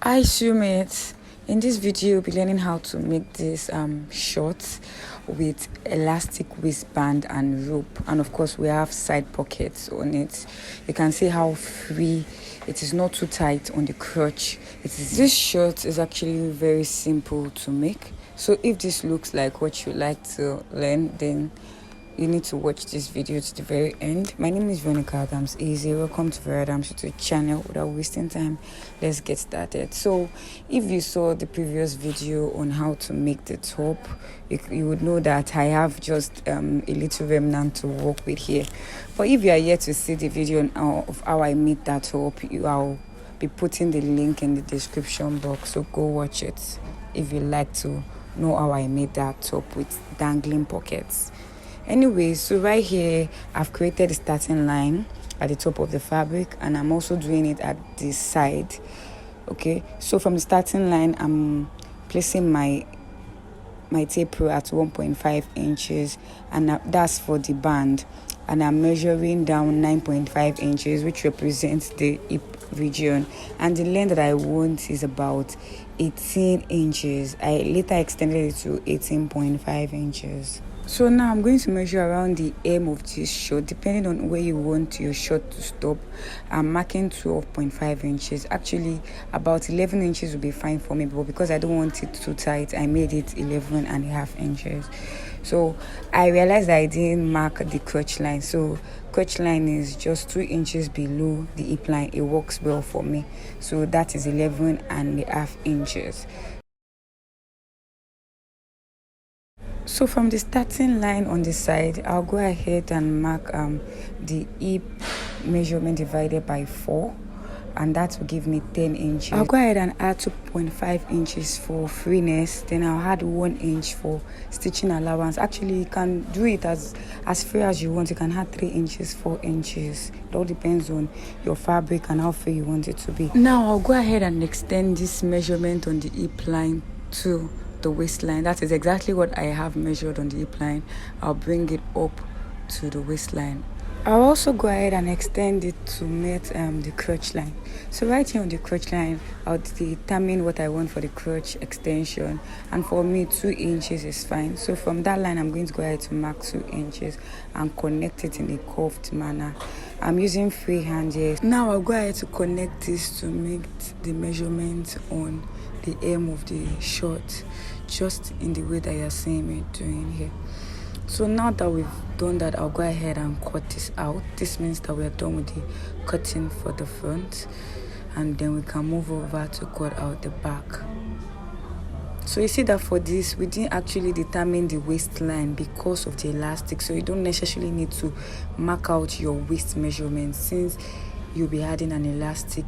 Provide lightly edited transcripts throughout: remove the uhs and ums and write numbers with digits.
Hi Shumate. In this video you'll be learning how to make this short with elastic waistband and rope, and of course we have side pockets on it. You can see how free it is, not too tight on the crotch. This short is actually very simple to make, so if this looks like what you like to learn, then you need to watch this video to the very end. My name is Veronica Adams Easy. Welcome to Vera Adams YouTube channel. Without wasting time, let's get started. So if you saw the previous video on how to make the top, you would know that I have just a little remnant to work with here. But if you are yet to see the video of how I made that top, I'll be putting the link in the description box, so go watch it if you like to know how I made that top with dangling pockets. Anyway, so right here I've created a starting line at the top of the fabric, and I'm also doing it at the side. Okay, so from the starting line I'm placing my tape rule at 1.5 inches, and that's for the band, and I'm measuring down 9.5 inches, which represents the hip region, and the length that I want is about 18 inches. I later extended it to 18.5 inches. So now I'm going to measure around the hem of this short, depending on where you want your short to stop. I'm marking 12.5 inches. Actually, about 11 inches will be fine for me, but because I don't want it too tight, I made it 11.5 inches. So I realized that I didn't mark the crotch line. So crotch line is just 2 inches below the hip line. It works well for me. So that is 11.5 inches. So from the starting line on the side, I'll go ahead and mark the hip measurement divided by 4, and that will give me 10 inches. I'll go ahead and add 2.5 inches for freeness, then I'll add 1 inch for stitching allowance. Actually, you can do it as free as you want. You can add 3 inches, 4 inches. It all depends on your fabric and how free you want it to be. Now I'll go ahead and extend this measurement on the hip line to the waistline. That is exactly what I have measured on the hip line. I'll bring it up to the waistline. I'll also go ahead and extend it to meet the crotch line. So right here on the crotch line, I'll determine what I want for the crotch extension, and for me 2 inches is fine. So from that line I'm going to go ahead to mark 2 inches and connect it in a curved manner. I'm using freehand here. Now I'll go ahead to connect this to make the measurement on the hem of the short, just in the way that you're seeing me doing here. So now that we've done that, I'll go ahead and cut this out. This means that we're done with the cutting for the front, and then we can move over to cut out the back. So you see that for this, we didn't actually determine the waistline because of the elastic, so you don't necessarily need to mark out your waist measurement since you'll be adding an elastic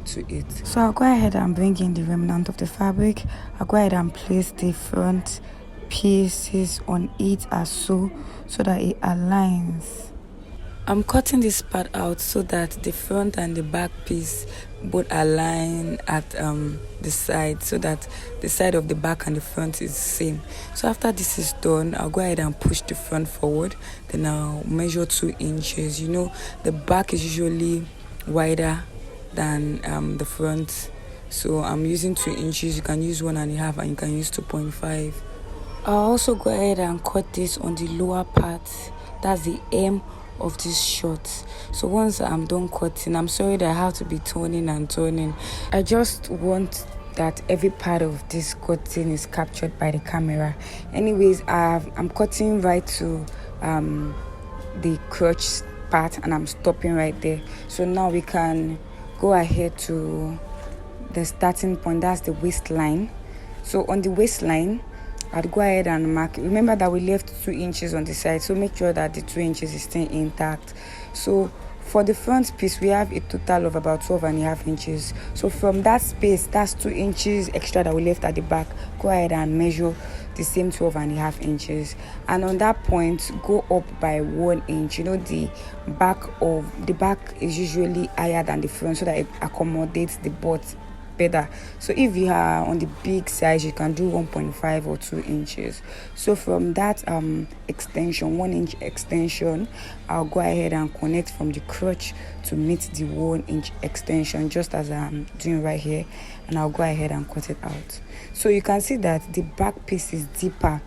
to it. So I'll go ahead and bring in the remnant of the fabric. I'll go ahead and place the front pieces on it as so that it aligns. I'm cutting this part out so that the front and the back piece both align at the side, so that the side of the back and the front is the same. So after this is done, I'll go ahead and push the front forward, then I'll measure 2 inches. You know, the back is usually wider than the front, so I'm using 2 inches. You can use 1.5, and you can use 2.5. I'll also go ahead and cut this on the lower part. That's the hem of this short. So once I'm done cutting, I'm sorry that I have to be turning and turning. I just want that every part of this cutting is captured by the camera. Anyways, I'm cutting right to the crotch part, and I'm stopping right there. So now we can go ahead to the starting point. That's the waistline. So on the waistline, I'd go ahead and mark. Remember that we left 2 inches on the side, so make sure that the 2 inches is still intact. So for the front piece, we have a total of about 12.5 inches. So from that space, that's 2 inches extra that we left at the back. Go ahead and measure the same 12.5 inches, and on that point go up by 1 inch. You know, the back is usually higher than the front, so that it accommodates the butt better. So if you are on the big size, you can do 1.5 or 2 inches. So from that extension, 1 inch extension, I'll go ahead and connect from the crotch to meet the 1 inch extension, just as I'm doing right here, and I'll go ahead and cut it out. So you can see that the back piece is deeper,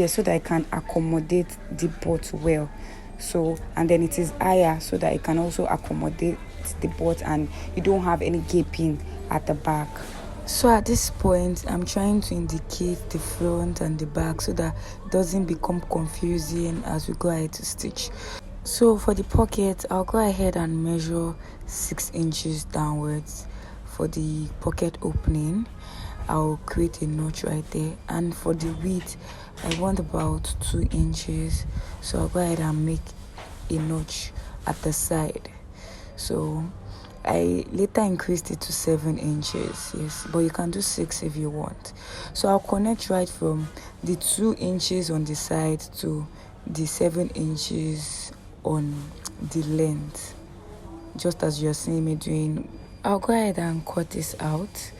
so that I can accommodate the butt well. So, and then it is higher so that it can also accommodate the butt and you don't have any gaping at the back. So at this point, I'm trying to indicate the front and the back so that it doesn't become confusing as we go ahead to stitch. So for the pocket, I'll go ahead and measure 6 inches downwards for the pocket opening. I'll create a notch right there, and for the width I want about 2 inches, so I'll go ahead and make a notch at the side. So I later increased it to 7 inches, but you can do 6 if you want. So I'll connect right from the 2 inches on the side to the 7 inches on the length, just as you're seeing me doing. I'll go ahead and cut this out,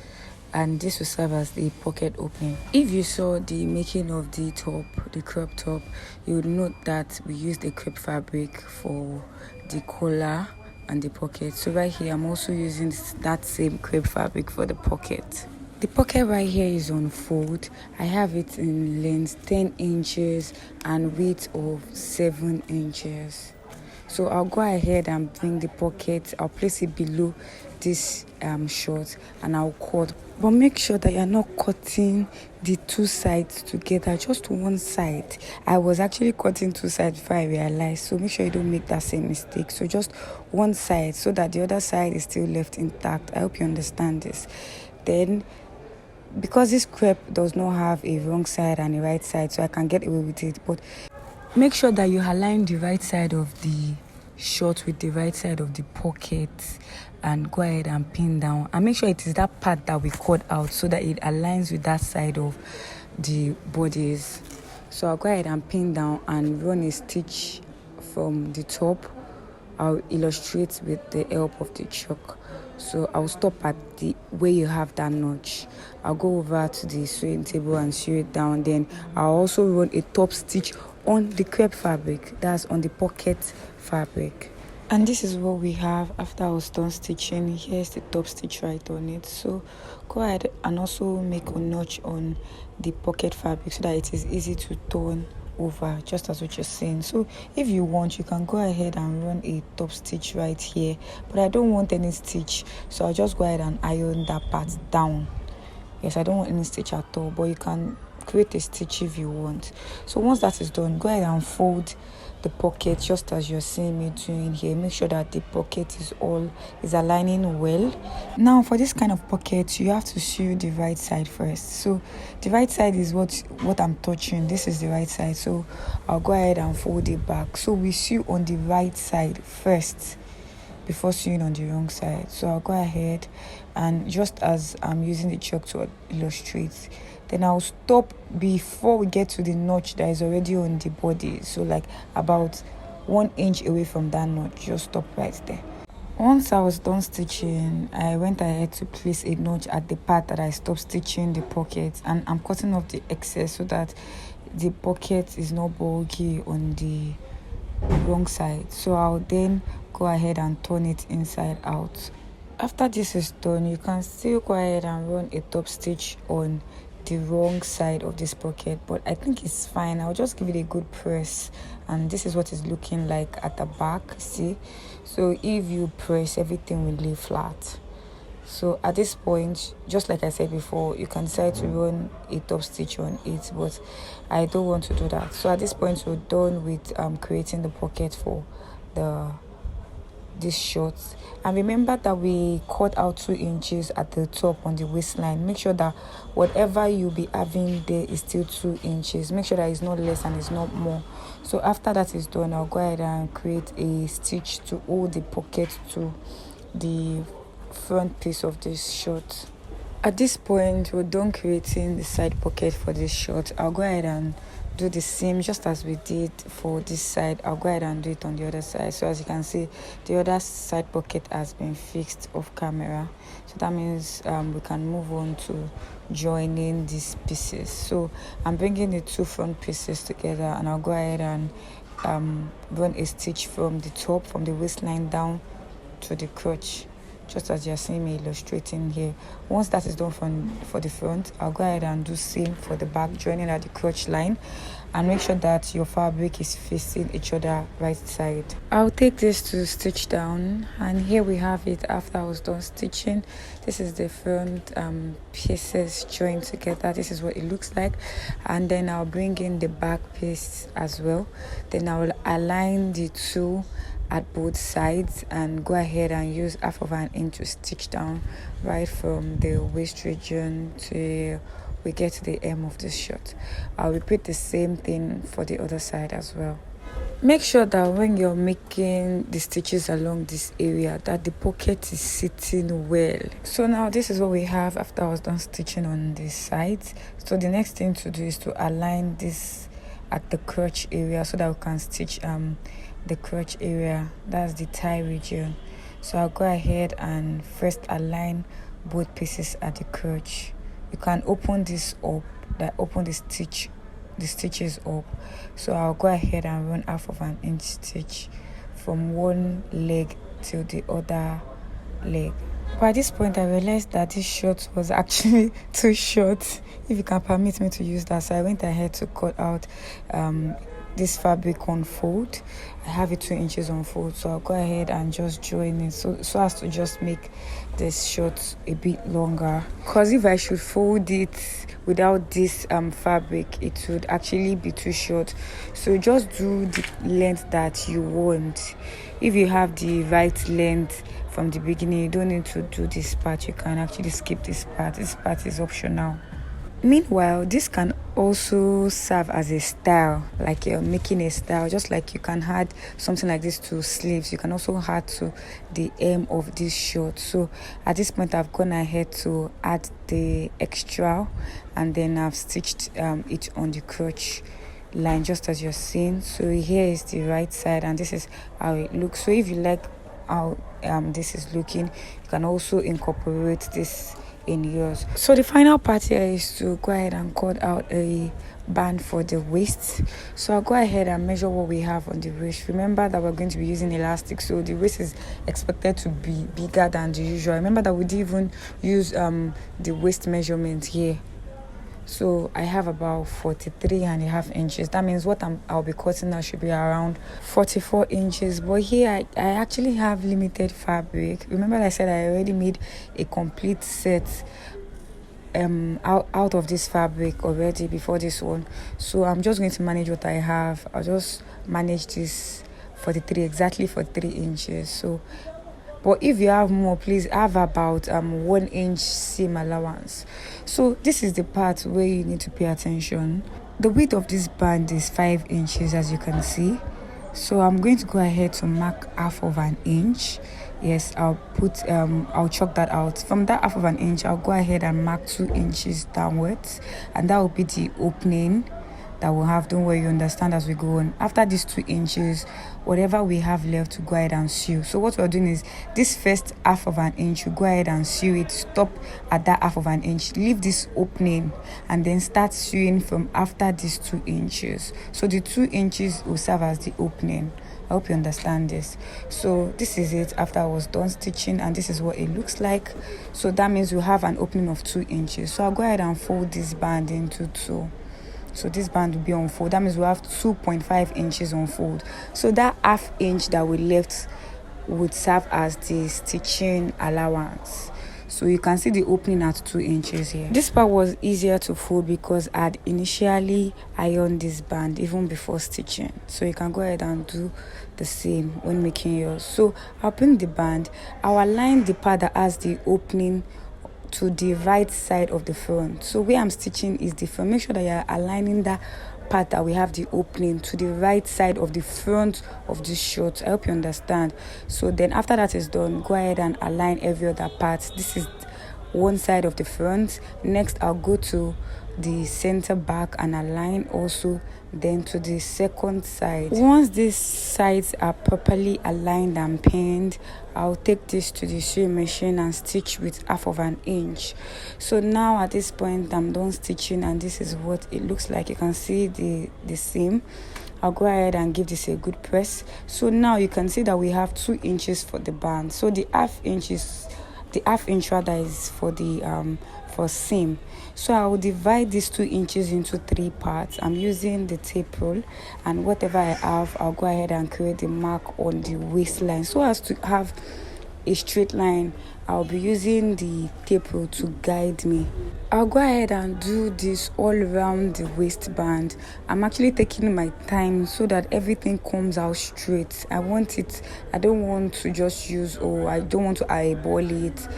and this will serve as the pocket opening. If you saw the making of the top, the crop top, you would note that we used a crepe fabric for the collar and the pocket. So right here I'm also using that same crepe fabric for the pocket. The pocket right here is on fold. I have it in length 10 inches and width of 7 inches. So I'll go ahead and bring the pocket, I'll place it below this short, and I'll cut. But make sure that you're not cutting the 2 sides together, just one side. I was actually cutting 2 sides before I realized, so make sure you don't make that same mistake. So just one side so that the other side is still left intact. I hope you understand this. Then, because this crepe does not have a wrong side and a right side, so I can get away with it, but make sure that you align the right side of the short with the right side of the pocket, and go ahead and pin down, and make sure it is that part that we cut out so that it aligns with that side of the bodies. So I'll go ahead and pin down and run a stitch from the top. I'll illustrate with the help of the chalk. So I'll stop at the where you have that notch. I'll go over to the sewing table and sew it down. Then I'll also run a top stitch on the crepe fabric, that's on the pocket fabric. And this is what we have after I was done stitching. Here's the top stitch right on it. So go ahead and also make a notch on the pocket fabric so that it is easy to turn over, just as what you're seeing. So if you want, you can go ahead and run a top stitch right here, but I don't want any stitch, so I'll just go ahead and iron that part down. Yes, I don't want any stitch at all, but you can create a stitch if you want. So once that is done, go ahead and fold the pocket just as you're seeing me doing here. Make sure that the pocket is aligning well. Now for this kind of pocket, you have to sew the right side first. So the right side is what I'm touching. This is the right side, so I'll go ahead and fold it back. So we sew on the right side first before sewing on the wrong side. So I'll go ahead, and just as I'm using the chalk to illustrate, then I'll stop before we get to the notch that is already on the body. So like about 1 inch away from that notch, just stop right there. Once I was done stitching, I went ahead to place a notch at the part that I stopped stitching the pocket, and I'm cutting off the excess so that the pocket is not bulgy on the wrong side. So I'll then go ahead and turn it inside out. After this is done, you can still go ahead and run a top stitch on the wrong side of this pocket, but I think it's fine. I'll just give it a good press, and this is what it's looking like at the back. See, so if you press, everything will lay flat. So at this point, just like I said before, you can decide to run a top stitch on it, but I don't want to do that. So at this point, we're done with creating the pocket for this shorts. And remember that we cut out 2 inches at the top on the waistline. Make sure that whatever you'll be having there is still 2 inches. Make sure that it's not less and it's not more. So after that is done, I'll go ahead and create a stitch to hold the pocket to the front piece of this short. At this point, we're done creating the side pocket for this short. I'll go ahead and do the same just as we did for this side. I'll go ahead and do it on the other side. So as you can see, the other side pocket has been fixed off camera, so that means we can move on to joining these pieces. So I'm bringing the two front pieces together, and I'll go ahead and run a stitch from the top, from the waistline down to the crotch, just as you're seeing me illustrating here. Once that is done for the front, I'll go ahead and do same for the back, joining at the crotch line, and make sure that your fabric is facing each other right side. I'll take this to stitch down, and here we have it after I was done stitching. This is the front pieces joined together. This is what it looks like, and then I'll bring in the back piece as well. Then I will align the two at both sides and go ahead and use 1/2 inch to stitch down right from the waist region to we get to the hem of this shirt. I'll repeat the same thing for the other side as well. Make sure that when you're making the stitches along this area, that the pocket is sitting well. So now this is what we have after I was done stitching on this side. So the next thing to do is to align this at the crotch area so that we can stitch the crotch area, that's the thigh region. So I'll go ahead and first align both pieces at the crotch. You can open this up, open the stitches up. So I'll go ahead and run 1/2 inch stitch from one leg to the other leg. By this point, I realized that this short was actually too short, if you can permit me to use that. So I went ahead to cut out this fabric on fold. I have it 2 inches on fold, so I'll go ahead and just join it so as to just make this short a bit longer, because if I should fold it without this fabric, it would actually be too short. So just do the length that you want. If you have the right length from the beginning, you don't need to do this part. You can actually skip this part. This part is optional. Meanwhile, this can also serve as a style, like you're making a style, just like you can add something like this to sleeves. You can also add to the hem of this shirt. So at this point, I've gone ahead to add the extra, and then I've stitched it on the crotch line, just as you're seeing. So here is the right side, and this is how it looks. So if you like how this is looking, you can also incorporate this in yours. So the final part here is to go ahead and cut out a band for the waist. So I'll go ahead and measure what we have on the waist. Remember that we're going to be using elastic, so the waist is expected to be bigger than the usual. Remember that we didn't even use the waist measurement here. So I have about 43.5 inches. That means what I'll be cutting now should be around 44 inches. But here I actually have limited fabric. Remember I said I already made a complete set out of this fabric already before this one. So I'm just going to manage what I have. I'll just manage this 43, exactly 43 inches. So but if you have more, please have about 1 inch seam allowance. So this is the part where you need to pay attention. The width of this band is 5 inches, as you can see. So I'm going to go ahead to mark 1/2 inch. Yes, I'll chalk that out. From that 1/2 inch, I'll go ahead and mark 2 inches downwards, and that will be the opening that we'll have. Don't worry, you understand as we go on. After these 2 inches, whatever we have left, to go ahead and sew. So what we're doing is this first 1/2 inch, you go ahead and sew it. Stop at that 1/2 inch, leave this opening, and then start sewing from after these 2 inches. So the 2 inches will serve as the opening. I hope you understand this. So this is it after I was done stitching, and this is what it looks like. So that means we have an opening of 2 inches. So I'll go ahead and fold this band into 2. So this band will be on fold. That means we have 2.5 inches on fold. So that 1/2 inch that we left would serve as the stitching allowance. So you can see the opening at 2 inches here. This part was easier to fold because I'd initially ironed this band even before stitching. So you can go ahead and do the same when making yours. So I'll bring the band. I'll align the part that has the opening to the right side of the front. So where I'm stitching is the front. Make sure that you're aligning that part that we have the opening to the right side of the front of this shirt. I hope you understand. So then after that is done, go ahead and align every other part. This is one side of the front. Next I'll go to the center back and align also, then to the second side. Once these sides are properly aligned and pinned, I'll take this to the sewing machine and stitch with 1/2 inch. So now at this point I'm done stitching, and this is what it looks like. You can see the seam. I'll go ahead and give this a good press. So now you can see that we have 2 inches for the band. So the 1/2 inch rather is for the for seam. So I will divide these 2 inches into 3 parts. I'm using the tape rule, and whatever I have, I'll go ahead and create the mark on the waistline so as to have a straight line. I'll be using the tape rule to guide me. I'll go ahead and do this all around the waistband. I'm actually taking my time so that everything comes out straight. I don't want to just I don't want to eyeball it.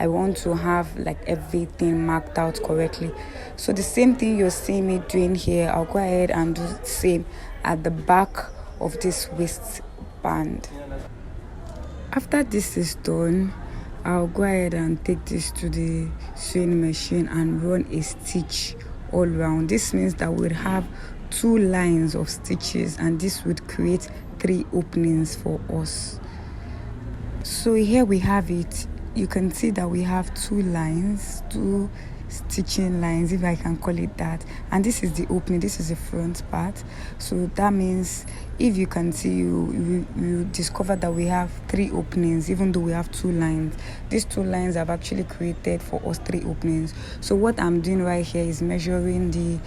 I want to have like everything marked out correctly. So the same thing you're seeing me doing here, I'll go ahead and do the same at the back of this waistband. After this is done, I'll go ahead and take this to the sewing machine and run a stitch all around. This means that we'll have 2 lines of stitches, and this would create 3 openings for us. So here we have it. You can see that we have 2 lines, 2 stitching lines, if I can call it that, and this is the opening. This is the front part. So that means, if you can see, you discover that we have 3 openings even though we have 2 lines. These 2 lines have actually created for us 3 openings. So what I'm doing right here is measuring the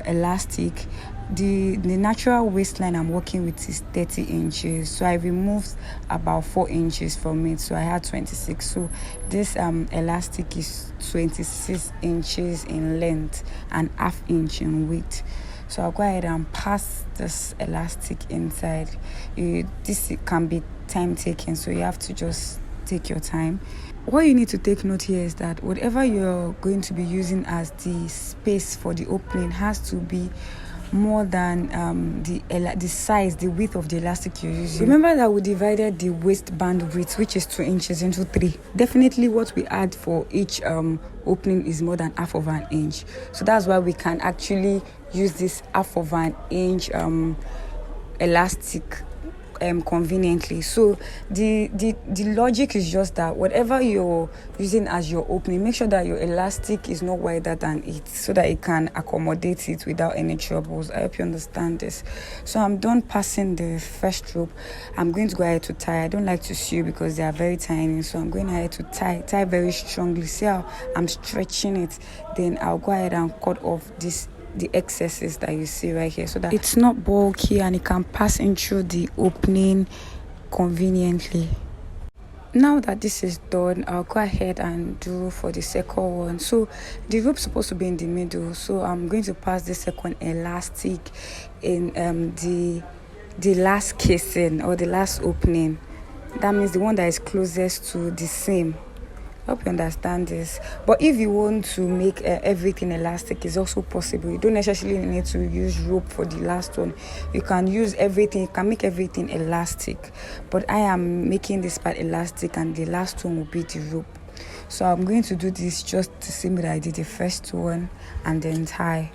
elastic. The natural waistline I'm working with is 30 inches, so I removed about 4 inches from it, so I had 26. So this elastic is 26 inches in length and 1/2 inch in width. So I'll go ahead and pass this elastic inside. This can be time taking, so you have to just take your time. What you need to take note here is that whatever you're going to be using as the space for the opening has to be more than the size, the width of the elastic you're using. Remember that we divided the waistband width, which is 2 inches, into 3. Definitely what we add for each opening is more than 1/2 inch. So that's why we can actually use this 1/2 inch elastic conveniently. So the logic is just that whatever you're using as your opening, make sure that your elastic is not wider than it, so that it can accommodate it without any troubles. I hope you understand this. So I'm done passing the first rope. I'm going to go ahead to tie. I don't like to sew because they are very tiny, so I'm going ahead to tie very strongly. See how I'm stretching it? Then I'll go ahead and cut off the excesses that you see right here, so that it's not bulky and it can pass in through the opening conveniently. Now that this is done, I'll go ahead and do for the second one. So the rope's supposed to be in the middle, so I'm going to pass the second elastic in the last casing or the last opening. That means the one that is closest to the seam. I hope you understand this. But if you want to make everything elastic, it's also possible. You don't necessarily need to use rope for the last one. You can use everything. You can make everything elastic. But I am making this part elastic, and the last one will be the rope. So I'm going to do this just the same way I did the first one, and then tie.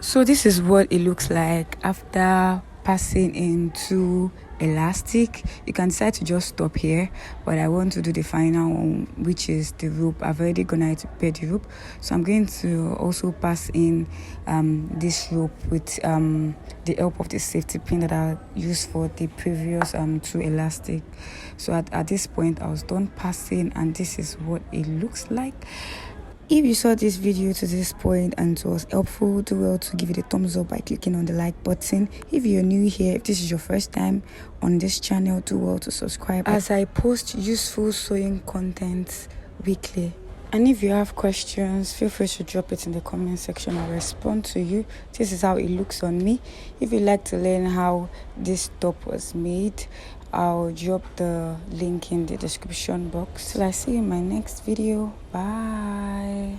So this is what it looks like after passing into elastic. You can decide to just stop here, but I want to do the final one, which is the rope. I've already gone ahead to prepare the rope, so I'm going to also pass in this rope with the help of the safety pin that I used for the previous 2 elastic. So at this point I was done passing, and this is what it looks like. If you saw this video to this point and it was helpful, do well to give it a thumbs up by clicking on the like button. If you're new here, if this is your first time on this channel, do well to subscribe, as I post useful sewing content weekly. And if you have questions, feel free to drop it in the comment section. I'll respond to you. This is how it looks on me. If you'd like to learn how this top was made, I'll drop the link in the description box. Till I see you in my next video. Bye.